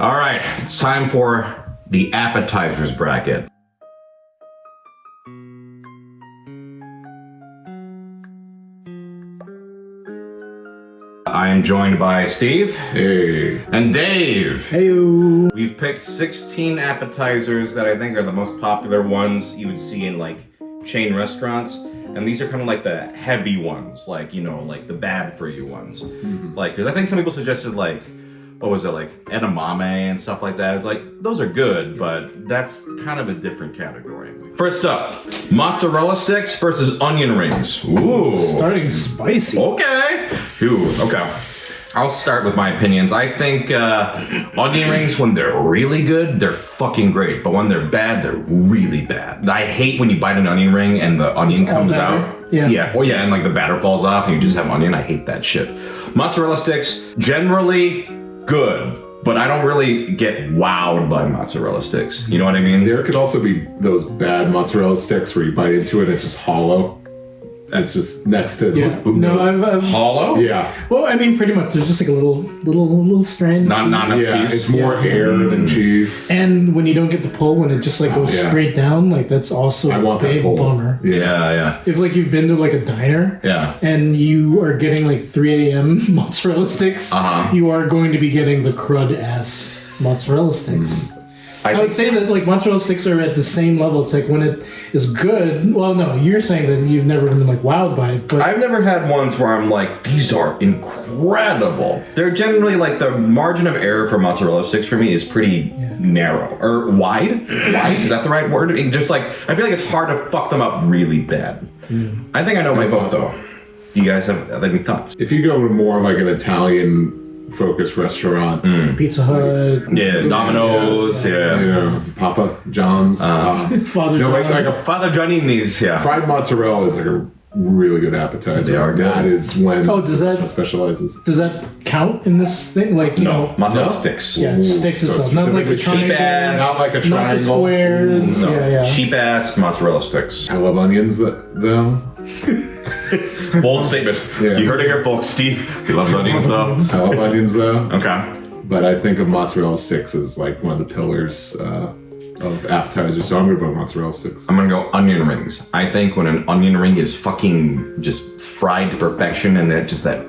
All right, it's time for the appetizers bracket. I am joined by Steve. Hey. And Dave. Heyo. We've picked 16 appetizers that I think are the most popular ones you would see in like chain restaurants. And these are kind of like the heavy ones, like, you know, like the bad for you ones. Mm-hmm. Like, because I think some people suggested like, what was it, like edamame and stuff like that. It's like, those are good, but that's kind of a different category. First up, mozzarella sticks versus onion rings. Ooh. Starting spicy. Okay. Ooh, okay. I'll start with my opinions. I think onion rings, when they're really good, they're fucking great. But when they're bad, they're really bad. I hate when you bite an onion ring and the onion comes out. Yeah. Yeah. Oh yeah, and like the batter falls off and you just have onion. I hate that shit. Mozzarella sticks, generally good. But I don't really get wowed by mozzarella sticks. You know what I mean? There could also be those bad mozzarella sticks where you bite into it and it's just hollow. That's just next to No, I've hollow. Yeah. Well, I mean, pretty much. There's just like a little strand. Not enough cheese. It's more air than cheese. And when you don't get the pull, when it just like goes straight down, like that's also a big bummer. Yeah. If like you've been to like a diner, and you are getting like 3 a.m. mozzarella sticks, you are going to be getting the crud ass mozzarella sticks. I would say that like mozzarella sticks are at the same level. It's like when it is good. Well, no, you're saying that you've never been like wowed by it, but I've never had ones where I'm like, these are incredible. They're generally like the margin of error for mozzarella sticks for me is pretty narrow or wide. Wide, is that the right word? Just like I feel like it's hard to fuck them up really bad. I think I know my vote though. Do you guys have any thoughts? If you go to more like an Italian focused restaurant, Pizza Hut, Domino's, Papa John's, Father John's. like a Father Giannini's, fried mozzarella is like a really good appetizer. They are good. That is when that specializes. Does that count in this thing? Like you know, mozzarella sticks. Yeah, it sticks itself, not like a cheap triangle, not like a not the triangle. squares. No, cheap ass mozzarella sticks. I love onions though. Bold statement. Yeah. You heard it here, folks. Steve, he loves onions though. I love onions though. Okay. But I think of mozzarella sticks as like one of the pillars of appetizers. So I'm gonna vote mozzarella sticks. I'm gonna go onion rings. I think when an onion ring is fucking just fried to perfection and then just that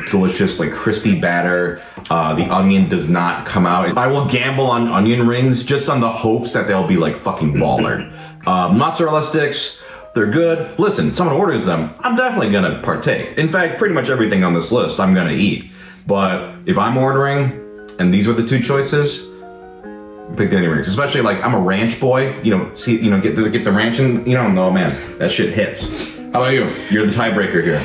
delicious like crispy batter, the onion does not come out. I will gamble on onion rings just on the hopes that they'll be like fucking baller. Mozzarella sticks, they're good. Listen, someone orders them, I'm definitely gonna partake. In fact, pretty much everything on this list I'm gonna eat. But if I'm ordering and these were the two choices, pick the onion rings. Especially like I'm a ranch boy, get the ranch and no man, that shit hits. How about you? You're the tiebreaker here.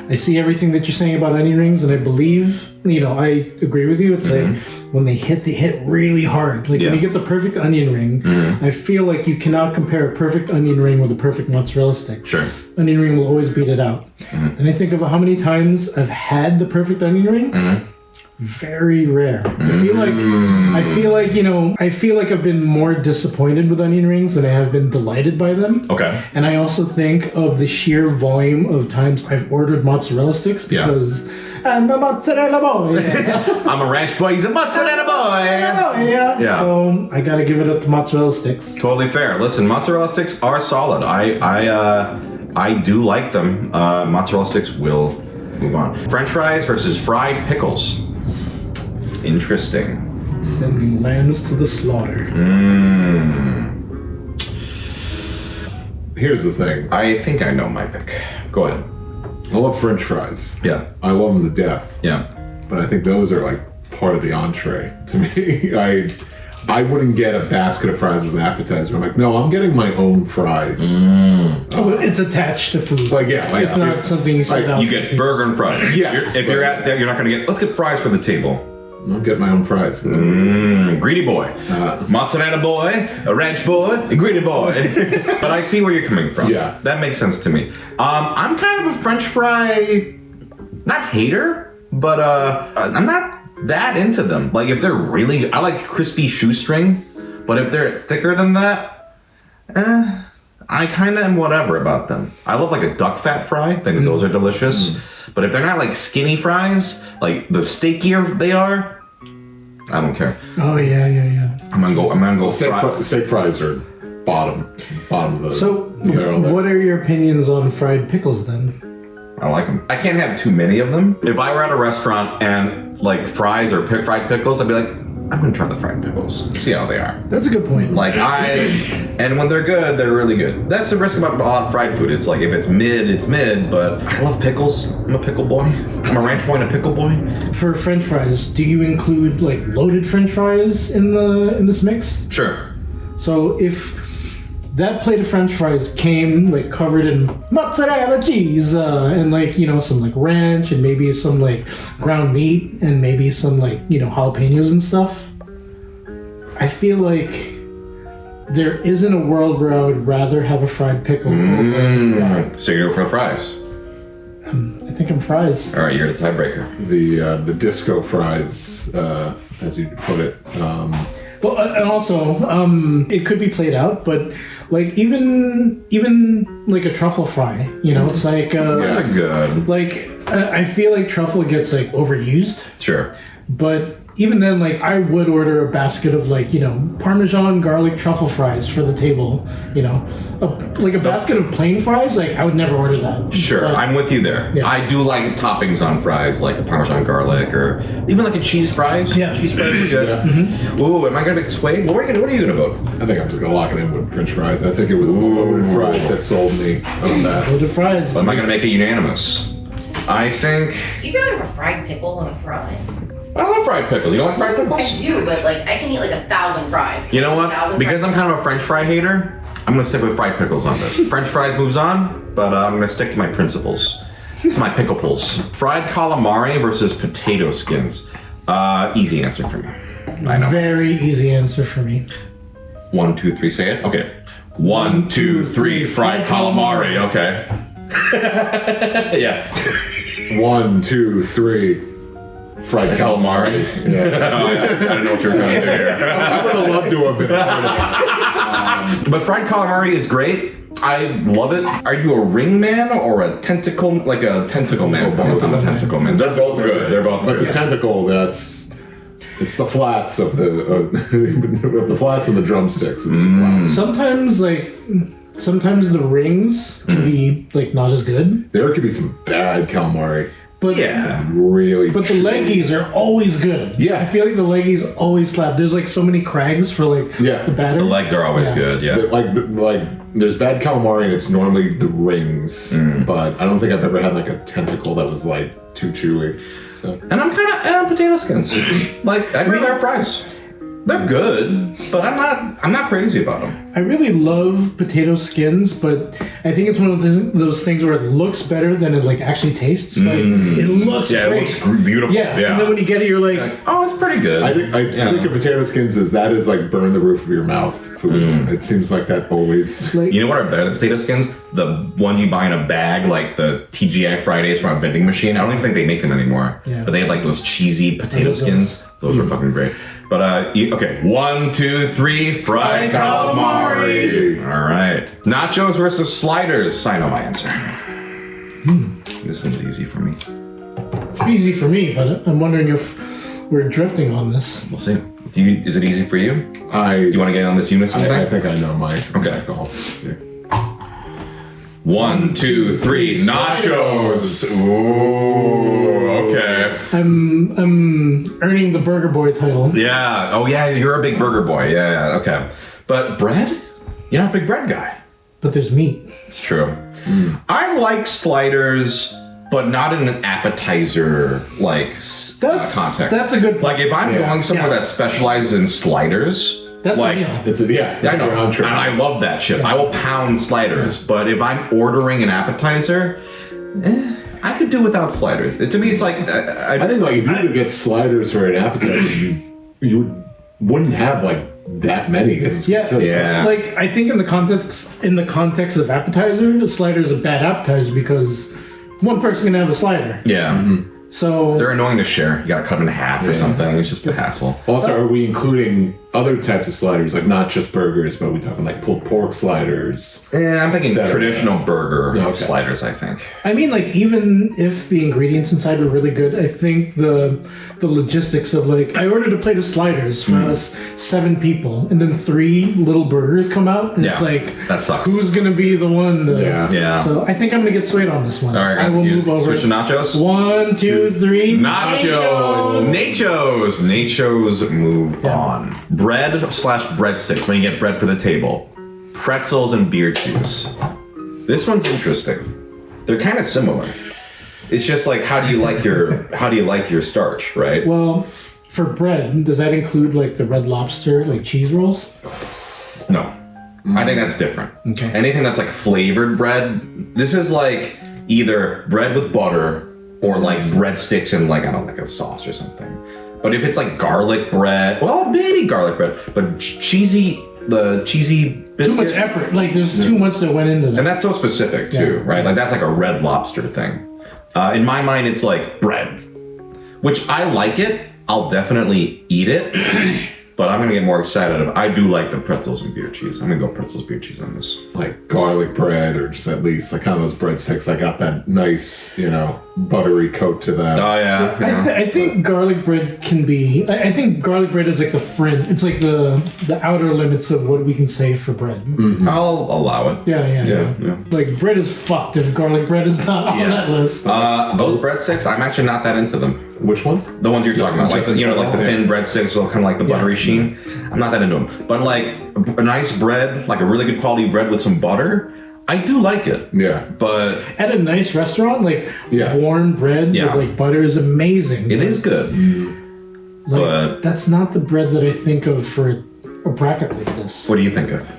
I see everything that you're saying about onion rings, and I believe, I agree with you. It's like when they hit really hard. Like when you get the perfect onion ring, I feel like you cannot compare a perfect onion ring with a perfect mozzarella stick. Sure. Onion ring will always beat it out. And I think of how many times I've had the perfect onion ring. Very rare. I feel like I've been more disappointed with onion rings than I have been delighted by them. Okay. And I also think of the sheer volume of times I've ordered mozzarella sticks because I'm a mozzarella boy. I'm a ranch boy, he's a mozzarella boy. Yeah. So I gotta give it up to mozzarella sticks. Totally fair. Listen, mozzarella sticks are solid. I do like them. Mozzarella sticks will move on. French fries versus fried pickles. Interesting. Sending lambs to the slaughter. Here's the thing. I think I know my pick. Go ahead. I love French fries. Yeah. I love them to death. Yeah. But I think those are like part of the entree to me. I wouldn't get a basket of fries as an appetizer. I'm like, no, I'm getting my own fries. It's attached to food. It's not something you sit down. You get burger and fries. Yes. If you're at there, you're not going to get, let's get fries for the table. I'll get my own fries. Greedy boy. Mozzarella boy, a ranch boy, a greedy boy. But I see where you're coming from. Yeah. That makes sense to me. I'm kind of a French fry, not hater, but I'm not that into them. Like if they're really, I like crispy shoestring, but if they're thicker than that, I kind of am whatever about them. I love like a duck fat fry. I think those are delicious. But if they're not like skinny fries, like the steakier they are, I don't care. Oh yeah. I'm gonna go Steak fries are bottom of the So, barrel there. what are your opinions on fried pickles then? I like them. I can't have too many of them. If I were at a restaurant and like fries or fried pickles, I'd be like, I'm gonna try the fried pickles. See how they are. That's a good point. And when they're good, they're really good. That's the risk about a lot of fried food. It's like if it's mid, it's mid. But I love pickles. I'm a pickle boy. I'm a ranch boy and a pickle boy. For French fries, do you include like loaded French fries in this mix? Sure. So if that plate of French fries came like covered in mozzarella cheese and like, you know, some like ranch and maybe some like ground meat and maybe some like, you know, jalapenos and stuff, I feel like there isn't a world where I would rather have a fried pickle over. So you go for the fries. I think I'm fries. All right, you're the tiebreaker. The disco fries, as you put it. Well, and also, it could be played out, but like even like a truffle fry, you know, it's like They're good. like I feel like truffle gets like overused, Sure. but even then, like I would order a basket of like, you know, Parmesan garlic truffle fries for the table, you know, like a basket of plain fries. Like I would never order that. Sure, But- I'm with you there. Yeah. I do like toppings on fries, like a Parmesan garlic or even like a cheese fries. Yeah. Cheese fries are good. Yeah. Ooh, am I gonna get swayed? What are you gonna vote? I think I'm just gonna lock it in with French fries. I think it was the loaded fries that sold me on that. Loaded fries. Am I gonna make it unanimous? I think You'd rather have a fried pickle than a fry. I love fried pickles. You don't like fried pickles? I do, but like I can eat like 1,000 fries. You know what? 1,000 Because fries. I'm kind of a French fry hater, I'm gonna stick with fried pickles on this. French fries moves on, but I'm gonna stick to my principles. To my pickle pulls. Fried calamari versus potato skins. Easy answer for me. I know. Very easy answer for me. 1, 2, 3, say it. Okay. 1, 2, 3, fried calamari. Okay. Yeah. 1, 2, 3. Fried calamari. Yeah. I don't know what you're trying to do here. I would have loved to have been a part of it. But fried calamari is great. I love it. Are you a ring man or a tentacle, like a tentacle man? Both. I'm a tentacle man. They're both good. They're both But good. the tentacle, it's the flats of the flats and the drumsticks. It's the flats. Sometimes the rings can be like not as good, There could be some bad calamari. but Yeah. Really. But the leggies are always good. Yeah. I feel like the leggies always slap. There's like so many crags for like Yeah. the batter. The legs are always good, yeah. like there's bad calamari and it's normally the rings, but I don't think I've ever had like a tentacle that was like too chewy. So And I'm kind of potato skins. Like I'd rather have fries. They're good, but I'm not crazy about them. I really love potato skins, but I think it's one of those things where it looks better than it like actually tastes. Like it looks Yeah, great. it looks beautiful. Yeah. And then when you get it, you're like, Oh, it's pretty good. I think of potato skins as that is like burn the roof of your mouth food. It seems like that always. like You know what are better than potato skins? The ones you buy in a bag, like the TGI Fridays from a vending machine. I don't even think they make them anymore. Yeah. But they have like those cheesy potato love skins. Those are fucking great. But okay, 1, 2, 3, fried calamari. All right, nachos versus sliders. I know my answer. This one's easy for me. it's easy for me, but I'm wondering if we're drifting on this. We'll see. Is it easy for you? Do you want to get in on this unison I thing? think I know my Okay. call. Yeah. 1, 2, 3, nachos. Ooh, okay. I'm earning the Burger Boy title. Yeah. Oh, yeah. You're a big burger boy. Yeah. Okay. But bread? You're not a big bread guy. But there's meat. It's true. I like sliders, but not in an appetizer context. That's a good point. Like if I'm going somewhere Yeah. that specializes in sliders, That's like. a meal. It's a I that's know, your entree. and I love that shit. I will pound sliders, but if I'm ordering an appetizer, I could do without sliders. To me, it's like I think like if you were to get sliders for an appetizer, you wouldn't have like that many. 'Cause it's Yeah. Yeah. Like I think in the context of appetizer, a slider is a bad appetizer because one person can have a slider. yeah, So they're annoying to share. You gotta cut them in half or something. It's just a hassle. Also, are we including other types of sliders, like not just burgers, but we're talking like pulled pork sliders. Yeah, I'm thinking Etc. traditional burger sliders, I think. I mean, like, even if the ingredients inside were really good, I think the logistics of, like, I ordered a plate of sliders for us 7 people, and then 3 little burgers come out, and it's like, that sucks. who's gonna be the one to... Yeah. So I think I'm gonna get swayed on this one. All right, I will move over. Switch to nachos? 1, 2, 3. Nachos! Nachos move on. Bread/breadsticks, when you get bread for the table. Pretzels and beer cheese. This one's interesting. They're kind of similar. It's just like, how do you like your starch, right? Well, for bread, does that include, like, the Red Lobster, like, cheese rolls? No. I think that's different. Okay. Anything that's like flavored bread, this is like either bread with butter or like breadsticks and like, I don't know, like a sauce or something. But if it's like garlic bread, well, maybe garlic bread, but the cheesy biscuits. Too much effort. Like, there's too much that went into that. And that's so specific too, right? Like that's like a Red Lobster thing. In my mind, it's like bread, which I like it. I'll definitely eat it. But I'm gonna get more excited. I do like the pretzels and beer cheese. I'm gonna go pretzels, beer cheese on this. Like garlic bread, or just at least like kind of those breadsticks that got that nice, buttery coat to them. Oh yeah. I think garlic bread can be. I think garlic bread is like the fringe. It's like the outer limits of what we can say for bread. Mm-hmm. I'll allow it. Yeah. Like, bread is fucked if garlic bread is not on that list. Those breadsticks, I'm actually not that into them. Which ones? The ones you're talking about, like the thin breadsticks with kind of like the buttery sheen. I'm not that into them. But like a nice bread, like a really good quality bread with some butter, I do like it. Yeah. But at a nice restaurant, like warm bread with like butter is amazing. It is good. Like, but that's not the bread that I think of for a bracket like this. What do you think of?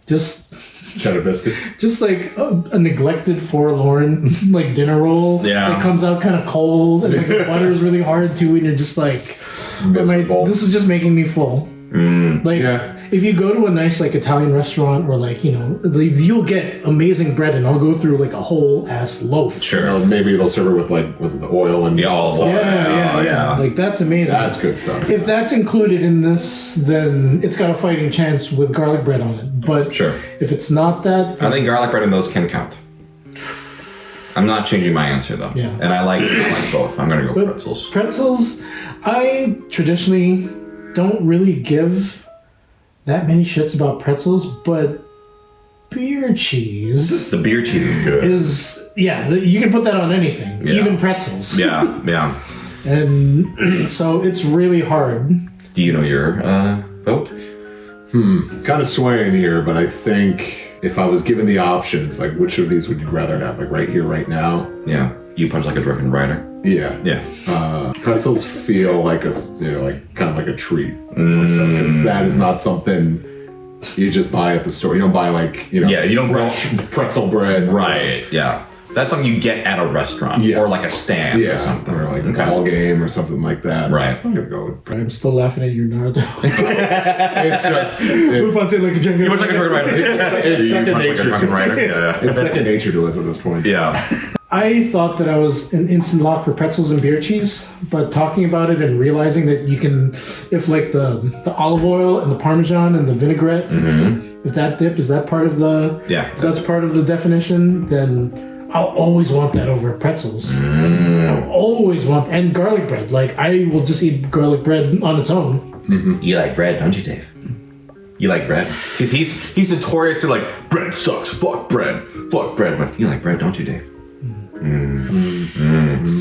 Just cheddar biscuits. Just like a neglected, forlorn like dinner roll. Yeah. It comes out kind of cold, and like the butter is really hard too, and you're just like, this is just making me full. If you go to a nice like Italian restaurant, or like, you'll get amazing bread, and I'll go through like a whole ass loaf. Sure. Maybe they'll serve it with like, was it the oil and olive oil? Yeah. Like, that's amazing. That's good stuff. If that's included in this, then it's got a fighting chance with garlic bread on it. But sure, if it's not that, I think garlic bread and those can count. I'm not changing my answer though. Yeah. And I like both. I'm gonna go pretzels. Pretzels, I traditionally don't really give that many shits about pretzels, but beer cheese. The beer cheese is good. You can put that on anything, even pretzels. Yeah. And so it's really hard. Do you know your vote? Kind of swaying here, but I think if I was given the options, like, which of these would you rather have? Like, right here, right now? Yeah. You punch like a drunken rider. Yeah. Pretzels feel like like kind of like a treat. Because that is not something you just buy at the store. You don't buy like, you don't fresh pretzel bread. Right. Yeah. That's something you get at a restaurant or like a stand or something. Or like a ball game or something like that. Right. I'm going to go with I'm still laughing at your Naruto. It's just... Move on to like a you punch like a drunken rider. It's second nature. Like a rider. It's second nature to us at this point. Yeah. I thought that I was an instant lock for pretzels and beer cheese, but talking about it and realizing that you can, if like the olive oil and the Parmesan and the vinaigrette, if that dip, is that part of the... If that's part of the definition, then... I'll always want that over pretzels. I'll always want... And garlic bread. Like, I will just eat garlic bread on its own. You like bread, don't you, Dave? You like bread? Because he's notoriously like, bread sucks, fuck bread. But you like bread, don't you, Dave?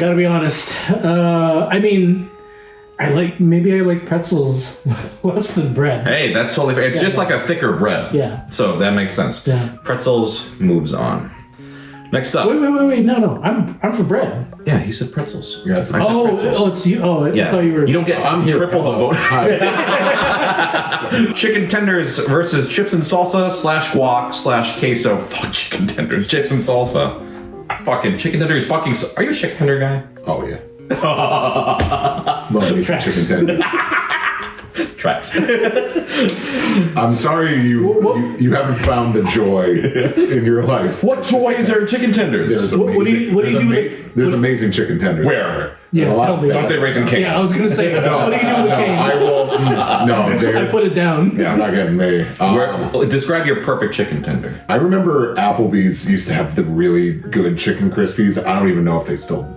Gotta be honest. I mean... I like pretzels less than bread. Hey, that's totally fair. It's just like a thicker bread. Yeah. So that makes sense. Yeah. Pretzels moves on. Next up. Wait. No. I'm for bread. Yeah, he said pretzels. Yes. It's you. Oh, I thought you were... You don't get triple the vote. Chicken tenders versus chips and salsa / guac / queso. Fuck chicken tenders. Chips and salsa. Fucking chicken tenders. Are you a chicken tender guy? Oh, yeah. Love me some chicken tenders. Tracks. I'm sorry you haven't found the joy in your life. What joy is there in chicken tenders? There's What do you do? There's amazing chicken tenders. Where? Yeah, tell me. Don't say Raising Cane's. Yeah, I was gonna say. What do you do with cane? I will. No, I put it down. Yeah, I'm not getting me. Describe your perfect chicken tender. I remember Applebee's used to have the really good chicken Krispies. I don't even know if they still.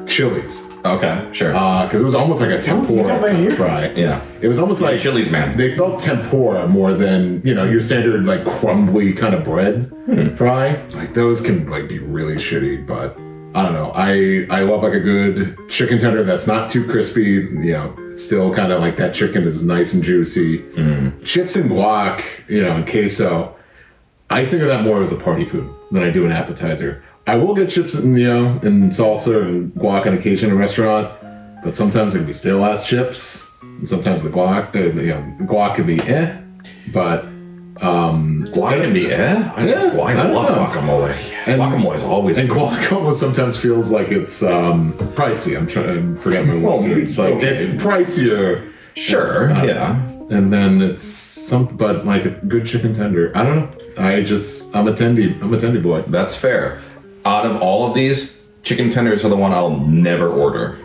Chili's. Okay, sure. Because it was almost like a tempura fry. Yeah. It was almost like Chili's, man. They felt tempura more than your standard like crumbly kind of bread fry. Like those can like be really shitty, but I don't know. I love like a good chicken tender that's not too crispy. It's still kind of like that chicken is nice and juicy. Chips and guac, and queso. I think of that more as a party food than I do an appetizer. I will get chips and and salsa and guac on occasion in a restaurant, but sometimes it can be stale ass chips, and sometimes the guac, the guac can be but guac can be I love guacamole. And guacamole is always and good. guac almost sometimes feels like it's pricey. I'm forgetting my words. It's like it's pricier. Sure, yeah. And then it's but like a good chicken tender. I don't know. I'm a tendy boy. That's fair. Out of all of these, chicken tenders are the one I'll never order.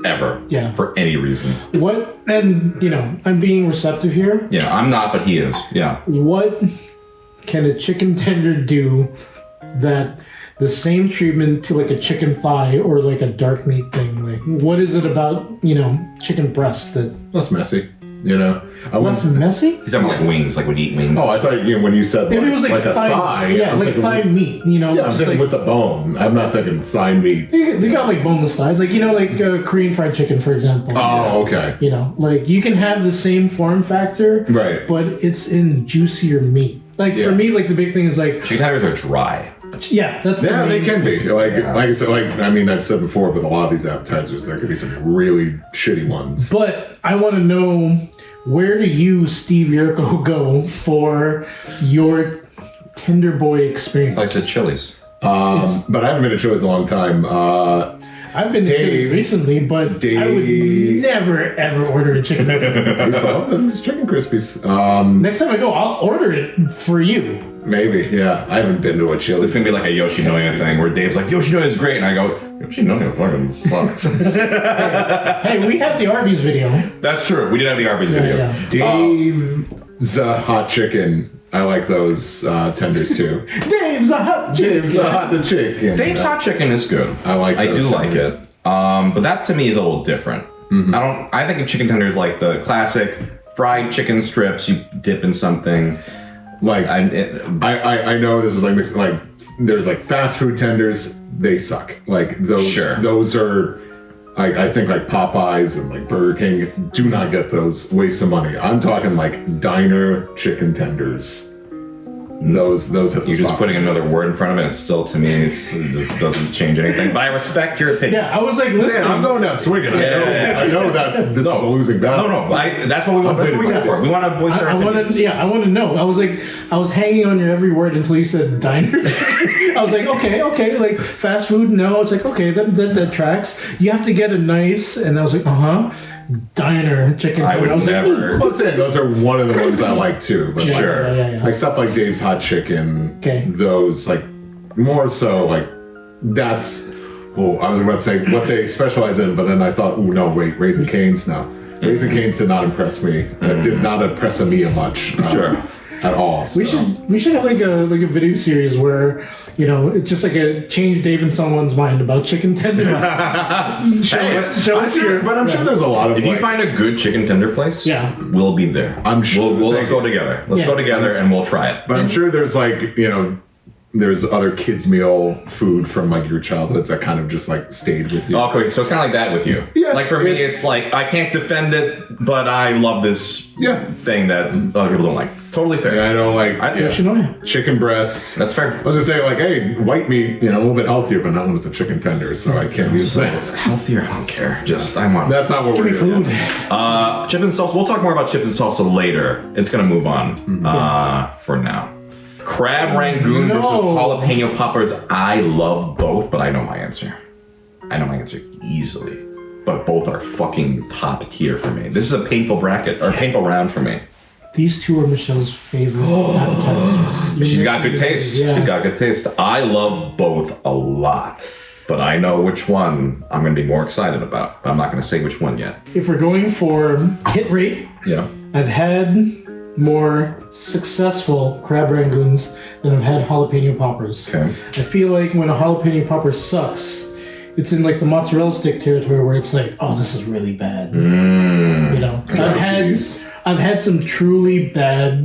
Ever. Yeah. For any reason. What, and I'm being receptive here. Yeah, I'm not, but he is. Yeah. What can a chicken tender do that the same treatment to like a chicken thigh or like a dark meat thing? Like, what is it about, chicken breast that... Less messy, Less messy? He's talking about like wings, like would eat wings. Oh, I thought when you said if it was like a thigh, yeah, like thigh meat, Yeah, I'm just thinking like, with the bone. I'm not thinking thigh meat. they got like boneless thighs, like Korean fried chicken, for example. Oh, okay. Like you can have the same form factor, right? But it's in juicier meat. Like for me, like the big thing is like chicken tenders are dry. Yeah, that's the they can be like I said. I've said before, with a lot of these appetizers, there could be some really shitty ones. But I want to know, where do you, Steve Yurko, go for your Tender Boy experience? Like the Chili's. But I haven't been to Chili's in a long time. I've been to Chili's recently, but I would never ever order a chicken. It's chicken Krispies. Next time I go, I'll order it for you. Maybe, yeah. I haven't been to a Chili's. This is gonna be like a Yoshinoya thing where Dave's like, Yoshinoya is great, and I go, Yoshinoya fucking sucks. Hey, we had the Arby's video. That's true. We did have the Arby's video. Yeah. Dave's hot chicken. I like those tenders too. Dave's a hot chicken. Dave's a hot chicken. Dave's hot chicken is good. I do like it. But that to me is a little different. Mm-hmm. I think a chicken tender is like the classic fried chicken strips you dip in something. Like I know this is like mixed, like there's like fast food tenders, they suck. Like those are I think like Popeyes and like Burger King do not get those. Waste of money. I'm talking like diner chicken tenders. Those hit the You're just spot. putting another word in front of it, and still to me it just doesn't change anything. But I respect your opinion. Yeah, I was like, listen, I'm going down swinging. I know that this is a losing battle. No. That's what we want. That's what we got for. We want to voice our opinions. I want to know. I was hanging on your every word until you said diner. I was like, okay, like fast food. No, it's like okay, that tracks. You have to get a nice, and I was like, diner chicken. I would never. Like, I'm saying those are one of the ones I like too. But sure, yeah. Like stuff like Dave's hot chicken. Okay. Those like more so like that's. Oh, I was about to say what they specialize in, but then I thought, oh no, wait, Raising Cane's now. Raising Cane's did not impress me. It did not impress me much. At all. So. We should have like a video series where it's just like a change Dave and someone's mind about chicken tenders. show us your. But I'm sure there's a lot of. If you find a good chicken tender place, we'll be there. I'm sure. Let's go together. Let's go together and we'll try it. But I'm sure there's like there's other kids meal food from like your childhoods that kind of just like stayed with you. Oh, okay, so it's kind of like that with you. Yeah. Like for me, it's like I can't defend it, but I love this thing that other people don't like. Totally fair. Yeah, I know, like chicken breast. That's fair. I was gonna say like, hey, white meat, a little bit healthier, but not when it's a chicken tender, so I can't use that. Healthier, I don't care. I want. That's not what we're doing. Chips and salsa. We'll talk more about chips and salsa later. It's gonna move on. For now. Crab Rangoon versus jalapeno poppers. I love both, but I know my answer. Easily. but both are fucking top tier for me. This is a painful bracket, or painful round for me. These two are Michelle's favorite appetizers. She's got good taste. Yeah. She's got good taste. I love both a lot, but I know which one I'm going to be more excited about. But I'm not going to say which one yet. If we're going for hit rate, Yeah. I've had more successful crab rangoons than I've had jalapeno poppers. Okay. I feel like when a jalapeno popper sucks, it's in like the mozzarella stick territory where it's like, oh, this is really bad. You know, I've had some truly bad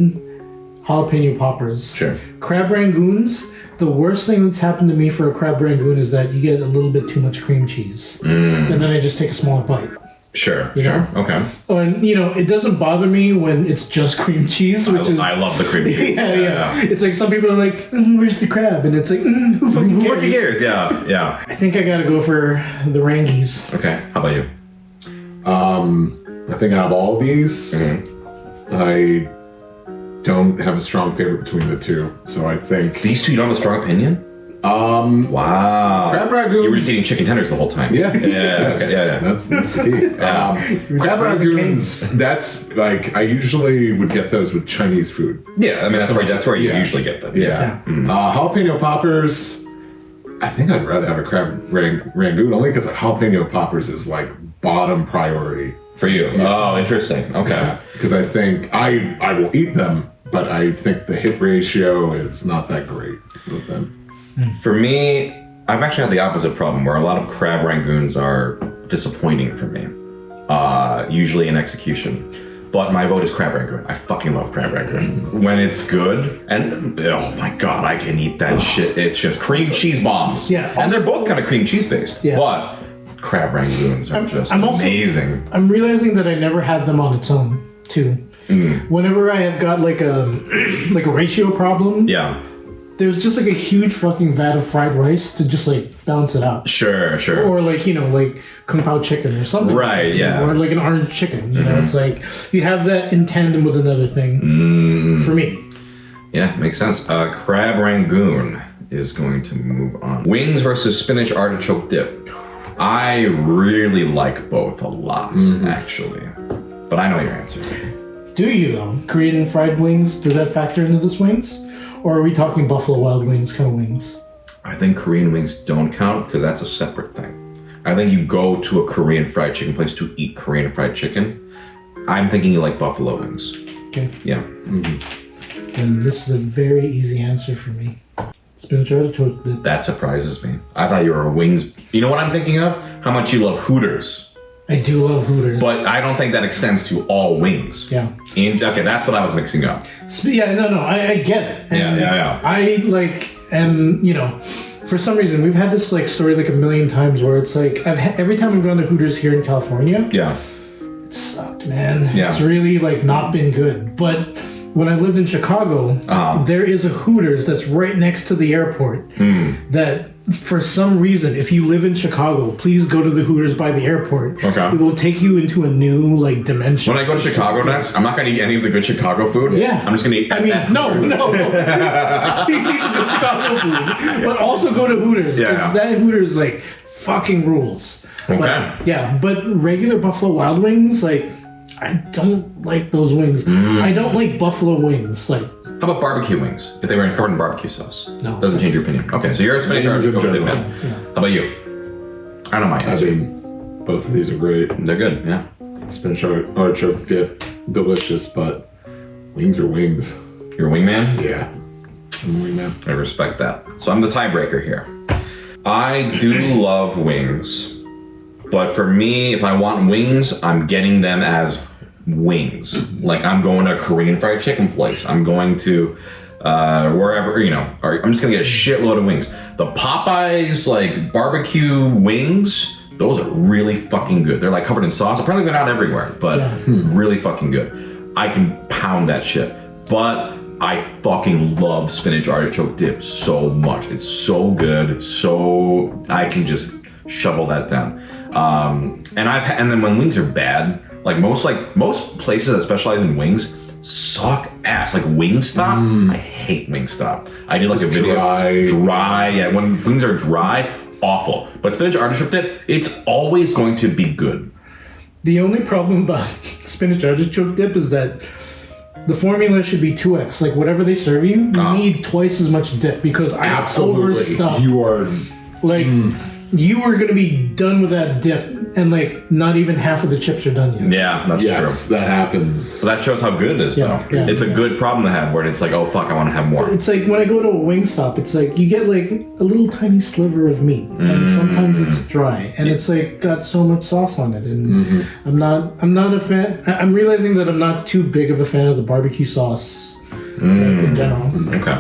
jalapeno poppers. Sure. Crab rangoons. The worst thing that's happened to me for a crab rangoon is that you get a little bit too much cream cheese, and then I just take a smaller bite. Sure. You know? Okay. Oh, and you know, it doesn't bother me when it's just cream cheese, which is I love the cream cheese. yeah. It's like some people are like, "Where's the crab?" And it's like, "Who fucking cares?" Yeah. I think I gotta go for the Rangies. Okay. How about you? I think out of all of these, I don't have a strong favorite between the two. So I think These two, you don't have a strong opinion? Wow. crab rangoons. You were just eating chicken tenders the whole time. Yeah. Okay. Yeah. That's the key. Crab rangoons, that's like, I usually would get those with Chinese food. Yeah, I mean, that's where you Yeah. usually get them. Yeah. Jalapeno poppers, I think I'd rather have a crab rangoon only because jalapeno poppers is like bottom priority. For you. Yes. Oh, interesting. Okay. Because I think I will eat them, but I think the hit ratio is not that great with them. For me, I've actually had the opposite problem where a lot of crab rangoons are disappointing for me. Usually in execution. But my vote is crab rangoon. I fucking love crab rangoon. When it's good, and oh my god, I can eat that shit. It's just cream cheese bombs. Yeah. And they're both kind of cream cheese based. Yeah. But crab rangoons are just amazing. I'm realizing that I never had them on its own too. Whenever I have got like a ratio problem, Yeah. there's just like a huge fucking vat of fried rice to just like balance it out. Sure. Or like, you know, like kung pao chicken or something. Right, yeah. Or like an orange chicken. You know, it's like you have that in tandem with another thing for me. Yeah, makes sense. Crab rangoon is going to move on. Wings versus spinach artichoke dip. I really like both a lot, actually. But I know your answer. Do you though? Korean fried wings, does that factor into this wings? Or are we talking Buffalo Wild Wings kind of wings? I think Korean wings don't count because that's a separate thing. I think you go to a Korean fried chicken place to eat Korean fried chicken. I'm thinking you like buffalo wings. Okay. Yeah. Then this is a very easy answer for me. Spinach artichoke dip. That surprises me. I thought you were a wings. You know what I'm thinking of? How much you love Hooters. I do love Hooters. But I don't think that extends to all wings. Yeah. Okay, that's what I was mixing up. Yeah, no, I get it. And Yeah. I am, you know, for some reason we've had this like story like a million times where it's like every time I've gone to Hooters here in California, Yeah. it sucked, man. Yeah. It's really like not been good. But when I lived in Chicago, there is a Hooters that's right next to the airport that for some reason, if you live in Chicago, please go to the Hooters by the airport. Okay. It will take you into a new like dimension. When I go to Chicago next, I'm not going to eat any of the good Chicago food. Yeah. I'm just going to eat. No. Please eat the good Chicago food, but also go to Hooters because that Hooters like fucking rules. Okay. But regular Buffalo Wild Wings, like I don't like those wings. I don't like buffalo wings. Like, how about barbecue wings? If they were covered in barbecue sauce, No. doesn't change your opinion. Okay, so you're a spinach artichoke dip man. How about you? I don't mind. I mean, both of these are great. They're good. Yeah. Spinach artichoke dip, delicious, but wings are wings. You're a wingman. Yeah. I'm a wingman. I respect that. So I'm the tiebreaker here. I do love wings, but for me, if I want wings, I'm getting them as wings. Like I'm going to a Korean fried chicken place. I'm going to wherever, you know, I'm just gonna get a shitload of wings. The Popeyes like barbecue wings, those are really fucking good. They're like covered in sauce. Apparently they're not everywhere, but really fucking good. I can pound that shit. But I fucking love spinach artichoke dip so much. It's so good. So I can just shovel that down. And then when wings are bad, like most places that specialize in wings suck ass. Like Wingstop, I hate Wingstop. I did like a video. Dry. Yeah, when wings are dry, awful. But spinach artichoke dip, it's always going to be good. The only problem about spinach artichoke dip is that the formula should be 2x. Like whatever they serve you, you need twice as much dip because I overstuff. You are like you are going to be done with that dip, and like not even half of the chips are done yet. Yeah, that's true. That happens. So that shows how good it is, though. Yeah, it's a good problem to have where it's like, oh fuck, I want to have more. It's like when I go to a Wingstop, it's like you get like a little tiny sliver of meat, and sometimes it's dry, and it's like got so much sauce on it, and I'm not a fan. I'm realizing that I'm not too big of a fan of the barbecue sauce in general. Okay.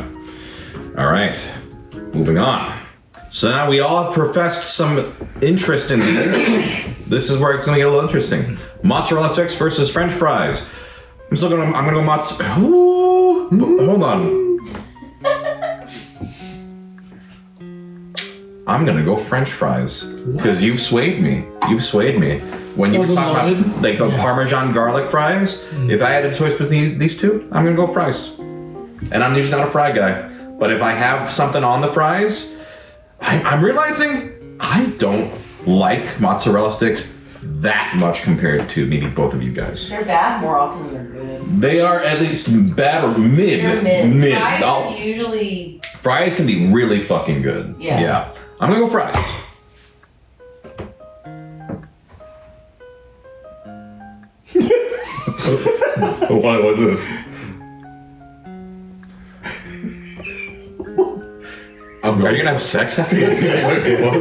All right. Moving on. So now we all have professed some interest in this. This is where it's going to get a little interesting. Mozzarella sticks versus French fries. I'm gonna go hold on. I'm gonna go French fries because you've swayed me. When you were talking about like the Parmesan garlic fries. If I had a choice between these two, I'm gonna go fries. And I'm usually not a fry guy, but if I have something on the fries, I'm realizing I don't like mozzarella sticks that much compared to maybe both of you guys. They're bad more often than they're good. They are at least bad or mid. They're mid. Fries I'll- are usually... Fries can be really fucking good. Yeah. I'm gonna go fries. What was this? Are you gonna have sex after this?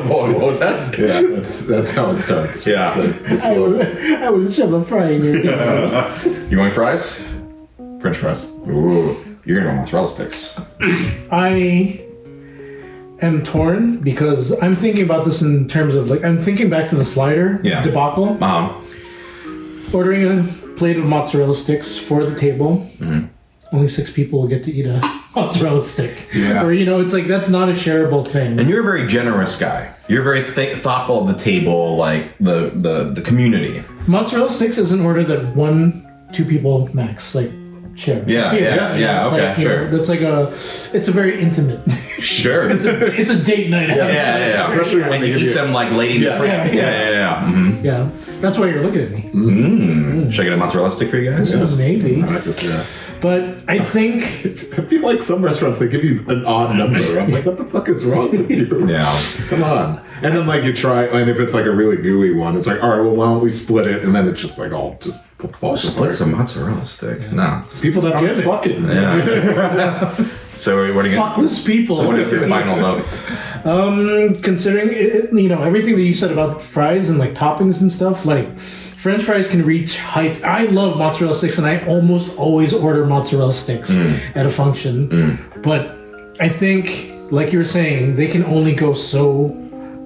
what was that? Yeah, that's how it starts. Yeah. I will shove a fry in your You going fries? French fries. Ooh, you're gonna go mozzarella sticks. I am torn because I'm thinking about this in terms of like I'm thinking back to the slider debacle. Ordering a plate of mozzarella sticks for the table. Only 6 people will get to eat a mozzarella stick. Yeah. Or it's like that's not a shareable thing. And you're a very generous guy. You're very thoughtful of the table, like the community. Mozzarella sticks is an order that 1-2 people max like share. Yeah. Okay, sure. That's like it's a very intimate. Sure. it's a date night out. Yeah. Especially when you eat them like late in the trip. Yeah. Yeah. That's why you're looking at me. Should I get a mozzarella stick for you guys? Yes. Maybe. Practice, yeah. But I think I feel like some restaurants they give you an odd number. I'm like, what the fuck is wrong with you? Yeah. Come on. And then like you try, and if it's like a really gooey one, it's like, all right, well, why don't we split it? And then it's just like all just falls apart. Split some mozzarella stick. No. People that aren't fucking. Yeah. So what are you gonna? fuckless people. So what is your final vote? Considering everything that you said about fries and like toppings and stuff, like French fries can reach heights. I love mozzarella sticks, and I almost always order mozzarella sticks at a function. But I think, like you were saying, they can only go so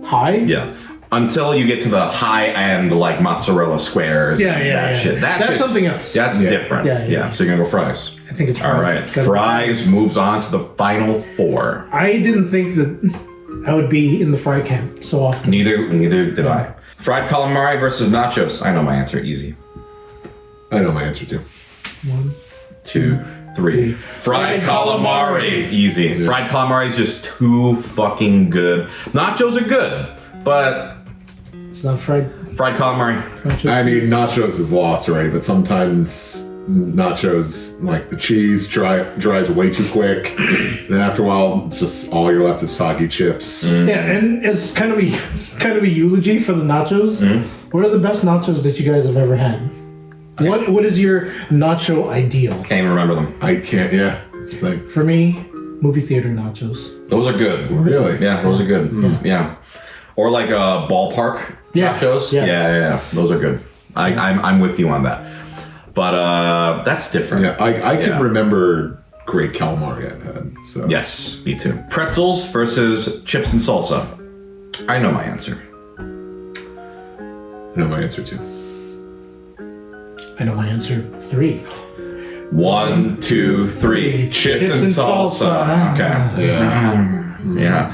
high. Yeah. Until you get to the high end, like mozzarella squares. Yeah. Shit. That's something else. That's different. Yeah. So you're gonna go fries. I think it's fries. All right. It's gotta be Fries moves on to the final 4. I didn't think that I would be in the fry camp so often. Neither did I. Fried calamari versus nachos. I know my answer. Easy. I know my answer too. 1, 2, 3. Fried calamari. Easy. Yeah. Fried calamari is just too fucking good. Nachos are good, but it's not fried. Fried calamari. I mean, nachos is lost already, but sometimes nachos, like the cheese dries way too quick. Then after a while, just all you're left is soggy chips. Yeah, and as kind of a eulogy for the nachos. What are the best nachos that you guys have ever had? What is your nacho ideal? Can't even remember them. I can't. Yeah, it's the thing. For me, movie theater nachos. Those are good. Really? Yeah, those are good. Yeah. Or like ballpark nachos. Yeah. Those are good. I'm with you on that. But that's different. Yeah, I can remember great calamari I've had. So yes, me too. Pretzels versus chips and salsa. I know my answer. I know my answer too. I know my answer. 3. 1, 2, 3. Chips and salsa. Okay. Yeah.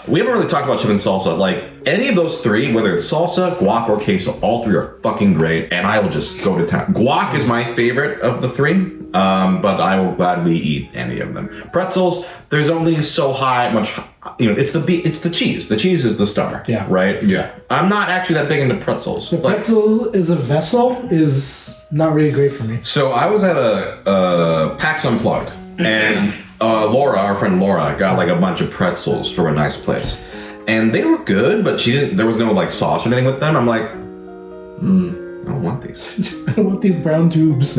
We haven't really talked about chip and salsa. Like any of those 3, whether it's salsa, guac, or queso, all 3 are fucking great, and I will just go to town. Guac is my favorite of the 3, but I will gladly eat any of them. Pretzels, there's only so much it's the cheese. The cheese is the star. Yeah. Right? Yeah. I'm not actually that big into pretzels. The pretzel is a vessel is not really great for me. So I was at a PAX Unplugged, and Laura, our friend Laura, got like a bunch of pretzels from a nice place. And they were good, but there was no like sauce or anything with them. I'm like, I don't want these. I don't want these brown tubes.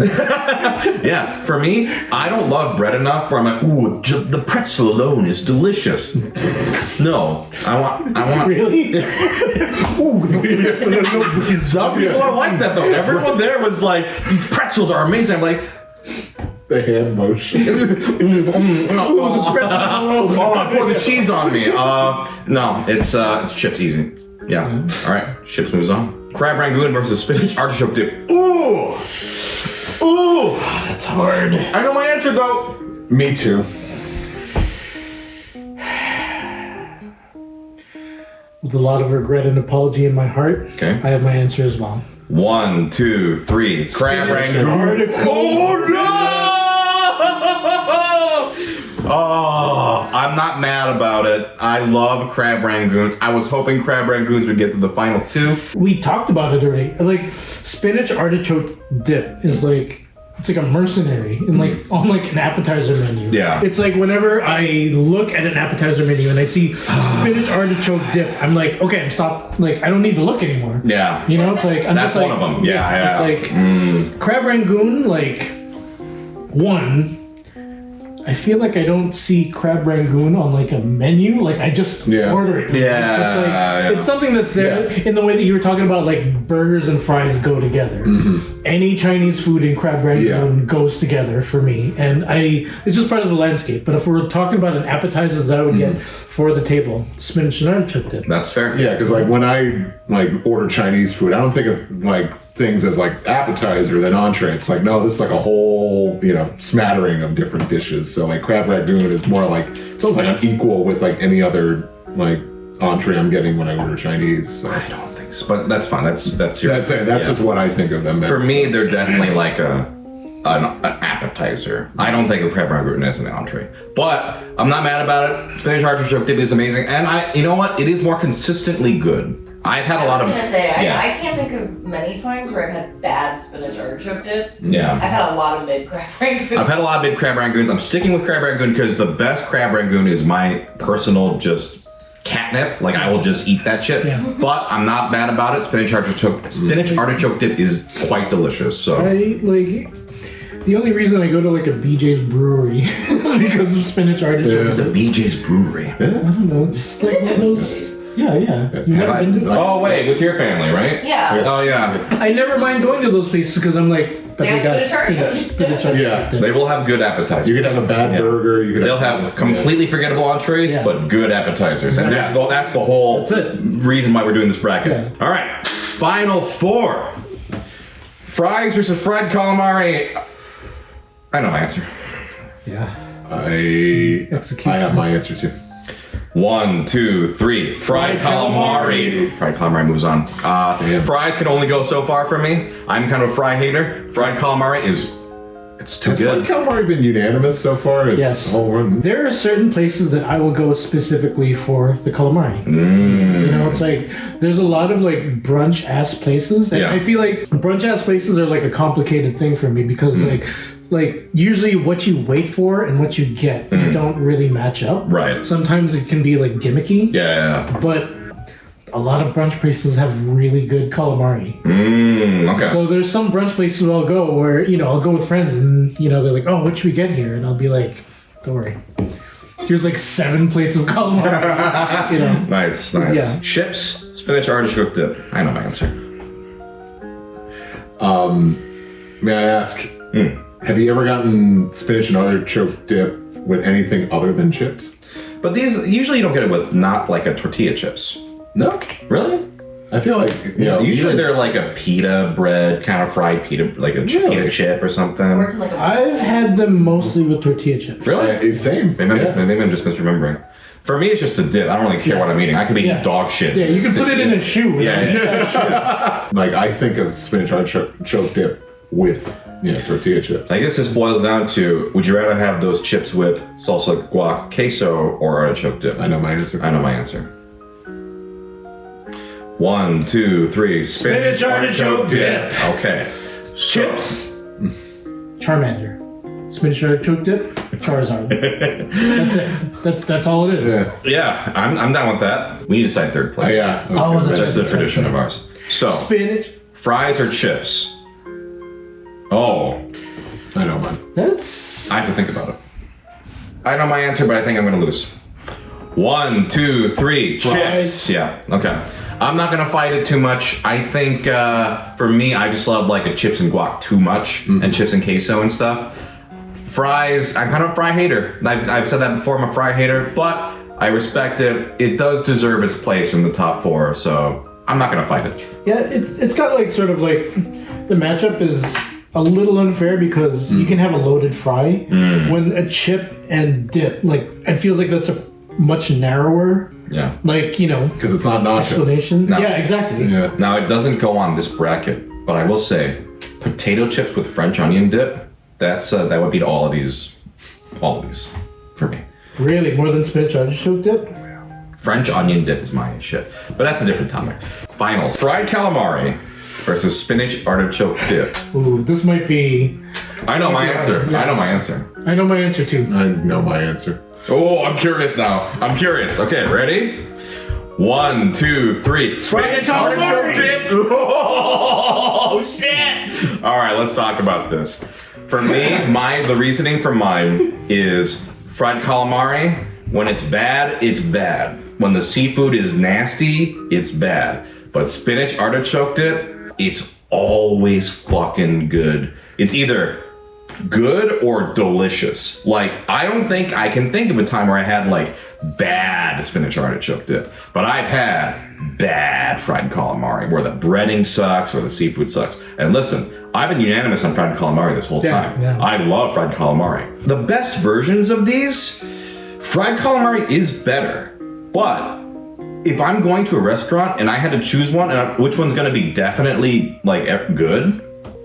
Yeah, for me, I don't love bread enough where I'm like, ooh, the pretzel alone is delicious. No, I want. Really? Some people are like that though. Everyone there was like, these pretzels are amazing. I'm like, The hand motion. Pour the cheese on me. No, it's chips easy. Yeah. All right, chips moves on. Crab rangoon versus spinach artichoke dip. Ooh, That's hard. I know my answer though. Me too. With a lot of regret and apology in my heart, Okay. I have my answer as well. 1, 2, 3. Crab rangoon. Oh no! Oh, I'm not mad about it. I love crab rangoons. I was hoping crab rangoons would get to the final 2. We talked about it already. Like spinach artichoke dip is like it's like a mercenary in like on like an appetizer menu. Yeah. It's like whenever I look at an appetizer menu and I see spinach artichoke dip, I'm like, okay, I'm stop. Like I don't need to look anymore. Yeah. You know, it's like I'm That's just like one of them. Yeah. It's like crab rangoon. Like one. I feel like I don't see crab rangoon on like a menu. Like I just order it. Yeah, It's just like it's something that's there Yeah. in the way that you were talking about. Like burgers and fries go together. Any Chinese food and crab rangoon goes together for me, and it's just part of the landscape. But if we're talking about an appetizer that I would get for the table, spinach and artichoke dip. That's fair. Yeah, because like when I like order Chinese food, I don't think of like things as like appetizer then entree. It's like no, this is like a whole smattering of different dishes. So like crab rangoon is more like it's almost like unequal with like any other like entree I'm getting when I order Chinese. So. I don't think so, but that's fine. That's your. That's it. That's just what I think of them as. For me, they're definitely like an appetizer. I don't think of crab rangoon as an entree, but I'm not mad about it. Spinach artichoke dip is amazing, and you know what? It is more consistently good. I've had a lot of. I was gonna say I can't think of many times where I've had bad spinach artichoke dip. Yeah. I've had a lot of mid crab rangoon. I've had a lot of mid crab rangoons. I'm sticking with crab rangoon because the best crab rangoon is my personal just catnip. Like I will just eat that shit. Yeah. But I'm not mad about it. Spinach artichoke dip is quite delicious. So I like. The only reason I go to like a BJ's brewery is because of spinach artichoke. it's a BJ's brewery. I don't know. It's just like one of those. Yeah. You never been to? Oh wait, with your family, right? Yeah. Oh yeah. I never mind going to those places because I'm like, but They they got have spinach spinach artichoke Yeah. dip. They will have good appetizers. You could have a bad burger. You could They'll have completely forgettable entrees, Yeah. but good appetizers, and Yes. that's the whole That's it. reason why we're doing this bracket. Yeah. All right, final 4: fries versus fried calamari. I know my answer. Yeah. I have my answer too. 1, 2, 3. Fried calamari. Fried calamari moves on. Fries can only go so far for me. I'm kind of a fry hater. Fried calamari it's too Has good. fried calamari been unanimous so far? It's Yes. whole run. There are certain places that I will go specifically for the calamari. You know, it's like there's a lot of like brunch ass places, and Yeah. I feel like brunch ass places are like a complicated thing for me because like usually what you wait for and what you get don't really match up. Right. Sometimes it can be like gimmicky. Yeah. But a lot of brunch places have really good calamari. Okay. So there's some brunch places I'll go where, I'll go with friends and, they're like, oh, what should we get here? And I'll be like, don't worry. Here's like 7 plates of calamari. Nice. Yeah. Chips, spinach artichoke dip. I know my answer. May I ask, have you ever gotten spinach and artichoke dip with anything other than chips? But these, usually you don't get it with not like a tortilla chips. No. Really? I feel like, Usually they're like a pita bread, kind of fried pita, like a pita chip or something. Or it's like a I've had them mostly with tortilla chips. Really? It's same. Maybe I'm just misremembering. For me, it's just a dip. I don't really care what I'm eating. I could be eating dog shit. Yeah, you can put it in a shoe. Yeah. Like, I think of spinach artichoke dip with tortilla chips. I guess this boils down to: would you rather have those chips with salsa, guac, queso, or artichoke dip? I know my answer. 1, 2, 3. Spinach artichoke dip. Okay. Chips. Charmander. Spinach artichoke dip. Charizard. That's it. That's all it is. Yeah, I'm down with that. We need to decide third place. Yeah. That's the tradition of ours. So, spinach. Fries or chips? Oh. I know mine. I have to think about it. I know my answer, but I think I'm going to lose. 1, 2, 3. Fries. Chips. Yeah, okay. I'm not going to fight it too much. I think, for me, I just love like a chips and guac too much, and chips and queso and stuff. Fries, I'm kind of a fry hater. I've said that before, I'm a fry hater, but I respect it. It does deserve its place in the top 4, so I'm not going to fight it. Yeah, it's got like sort of like, the matchup is a little unfair because you can have a loaded fry when a chip and dip, like, it feels like that's a much narrower, like, because it's not nachos. Explanation. No. Yeah, exactly. Yeah. Now, it doesn't go on this bracket, but I will say, potato chips with French onion dip, that would beat all of these for me. Really, more than spinach artichoke dip? French onion dip is my shit, but that's a different topic. Finals: fried calamari versus spinach artichoke dip. Ooh, this might be. I know my answer. Yeah. I know my answer. I know my answer too. I know my answer. Oh, I'm curious now. I'm curious. Okay, ready? 1, 2, 3. Spinach artichoke dip. Oh shit! All right, let's talk about this. For me, the reasoning for mine is fried calamari. When it's bad, it's bad. When the seafood is nasty, it's bad. But spinach artichoke dip, it's always fucking good. It's either good or delicious. Like, I don't think I can think of a time where I had like bad spinach artichoke dip, but I've had bad fried calamari where the breading sucks or the seafood sucks. And listen, I've been unanimous on fried calamari this whole time. Yeah. I love fried calamari. The best versions of these, fried calamari is better, but if I'm going to a restaurant and I had to choose one, and which one's going to be definitely like good,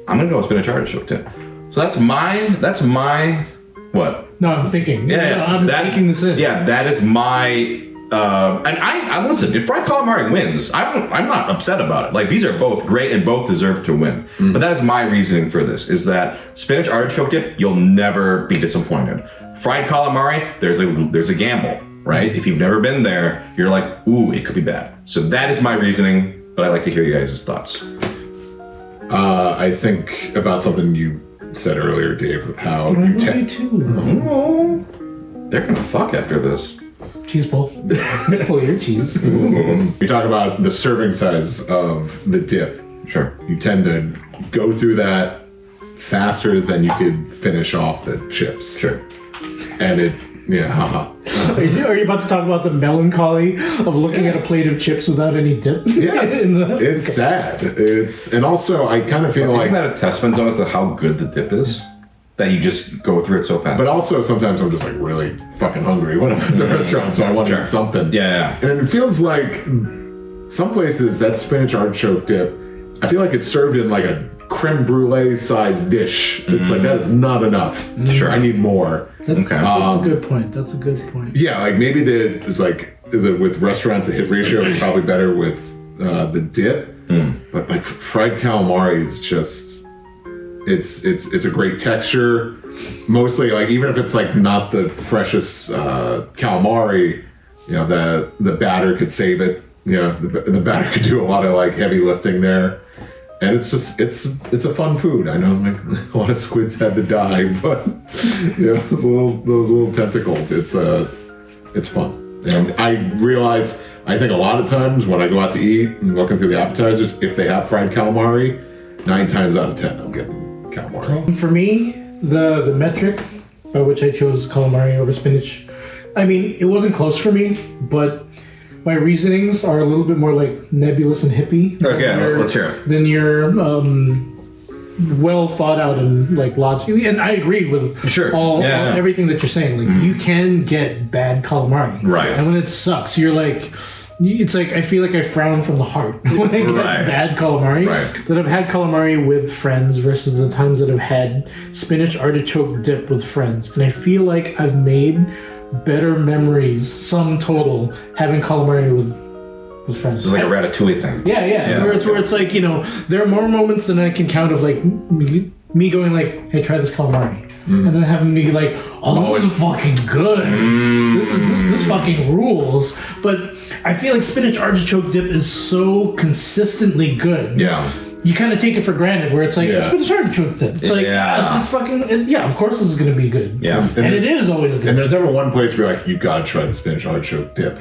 I'm going to go with spinach artichoke dip. So that's my what? No, I'm thinking. Yeah, I'm taking this in. Yeah, that is my. And I listen. If fried calamari wins, I'm not upset about it. Like, these are both great and both deserve to win. But that is my reasoning for this: is that spinach artichoke dip, you'll never be disappointed. Fried calamari, there's a gamble, right? If you've never been there, you're like, ooh, it could be bad. So that is my reasoning. But I'd like to hear you guys' thoughts. I think about something you said earlier, Dave, with how you They're gonna fuck after this. Cheese pull. Pull your cheese. You talk about the serving size of the dip. Sure. You tend to go through that faster than you could finish off the chips. Sure. And it, haha. Are you about to talk about the melancholy of looking at a plate of chips without any dip? Yeah. It's sad. And also I kind of feel like. Isn't that a testament though to how good the dip is? That you just go through it so fast. But also sometimes I'm just like really fucking hungry when I'm at the restaurant, so I want to eat something. Yeah. And it feels like some places that spinach artichoke dip, I feel like it's served in like a creme brulee sized dish. It's like, that is not enough. Sure. I need more. That's a good point. That's a good point. Yeah, like maybe with restaurants, the hit ratio is probably better with the dip. But like fried calamari is just, it's a great texture. Mostly, like, even if it's like not the freshest calamari, the batter could save it. The batter could do a lot of like heavy lifting there. And it's just, it's a fun food. I know, like, a lot of squids had to die, but those little tentacles, it's fun. And I realize, I think a lot of times when I go out to eat and looking through the appetizers, if they have fried calamari, 9 times out of 10 I'm getting calamari. For me, the metric by which I chose calamari over spinach, I mean, it wasn't close for me, but my reasonings are a little bit more like nebulous and hippie. Okay, let's hear it. Than your well thought out and like logic. And I agree with everything that you're saying. Like, you can get bad calamari, right? And when it sucks, you're like, it's like I feel like I frown from the heart when I get bad calamari. Right. That I've had calamari with friends versus the times that I've had spinach artichoke dip with friends, and I feel like I've made better memories, sum total, having calamari with friends. It's like a ratatouille thing. Yeah. Where it's like, there are more moments than I can count of like me going like, hey, try this calamari. And then having me like, oh, this is fucking good. This fucking rules. But I feel like spinach artichoke dip is so consistently good. Yeah. You kind of take it for granted, where it's like, it's spinach artichoke dip. It's like, it's fucking, of course this is going to be good. Yeah. And it is always good. And there's never one place where you're like, you gotta try the spinach artichoke dip.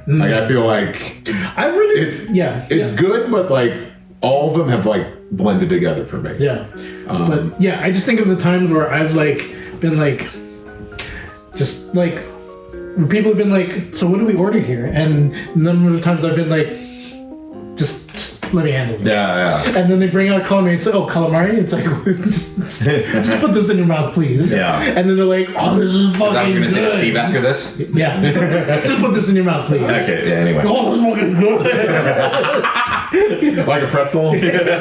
Like, I feel like I've really, it's good, but like, all of them have like blended together for me. Yeah. But yeah, I just think of the times where I've like been like, just like, where people have been like, so what do we order here? And a number of times I've been like, just let me handle this. Yeah. And then they bring out calamari. It's like, oh, calamari? It's like, just put this in your mouth, please. Yeah. And then they're like, oh, this is fucking I was gonna good. say to Steve after this. Yeah. Just put this in your mouth, please. Okay. Yeah. Anyway. Oh, this is fucking good. Like a pretzel. The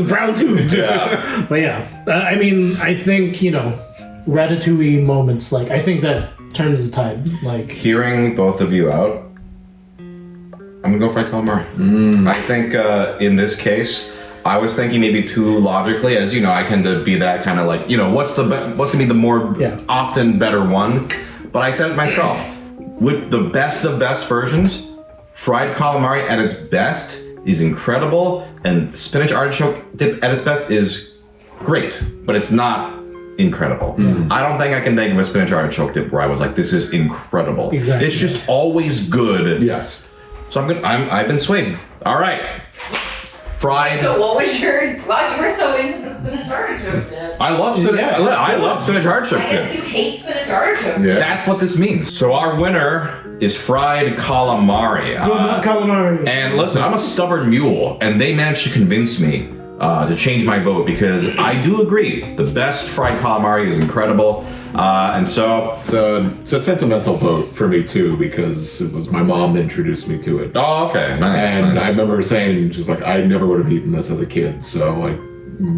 brown tube. Yeah. But yeah, I mean, I think, ratatouille moments, like, I think that turns the tide. Like, Hearing both of you out, I'm gonna go fried calamari. I think in this case, I was thinking maybe too logically, as I tend to be that kind of like, what's gonna be the more often better one? But I said it myself, with the best of best versions, fried calamari at its best is incredible, and spinach artichoke dip at its best is great, but it's not incredible. I don't think I can think of a spinach artichoke dip where I was like, this is incredible. Exactly. It's just always good. Yes. So I'm good. I've been swayed. All right. Fried. So what was your? Wow, you were so into the spinach artichoke dip. I love spinach. I love spinach artichoke I guess dip. you hate spinach artichoke. Yeah. That's what this means. So our winner is fried calamari. calamari. And listen, I'm a stubborn mule, and they managed to convince me to change my vote because I do agree the best fried calamari is incredible. And so it's a sentimental vote for me too, because it was my mom that introduced me to it. Oh, okay, nice. And I remember saying, she's like, I never would have eaten this as a kid, so like,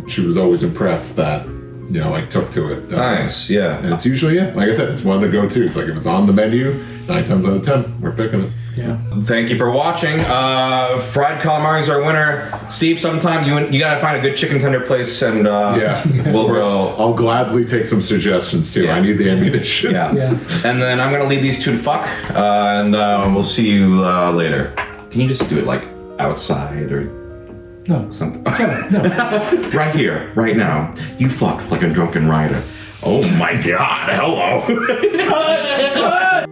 she was always impressed that I took to it. Nice, yeah. And it's usually, like I said, it's one of the go-tos. Like if it's on the menu, 9 times out of 10, we're picking it. Yeah. Thank you for watching. Fried calamari is our winner. Steve, sometime you gotta find a good chicken tender place, and we'll go. I'll gladly take some suggestions too. Yeah. I need the ammunition. Yeah. Yeah. And then I'm gonna leave these two to fuck, and we'll see you later. Can you just do it like outside or No. something? No. Right here, right now. You fuck like a drunken rider. Oh my god, hello. Cut!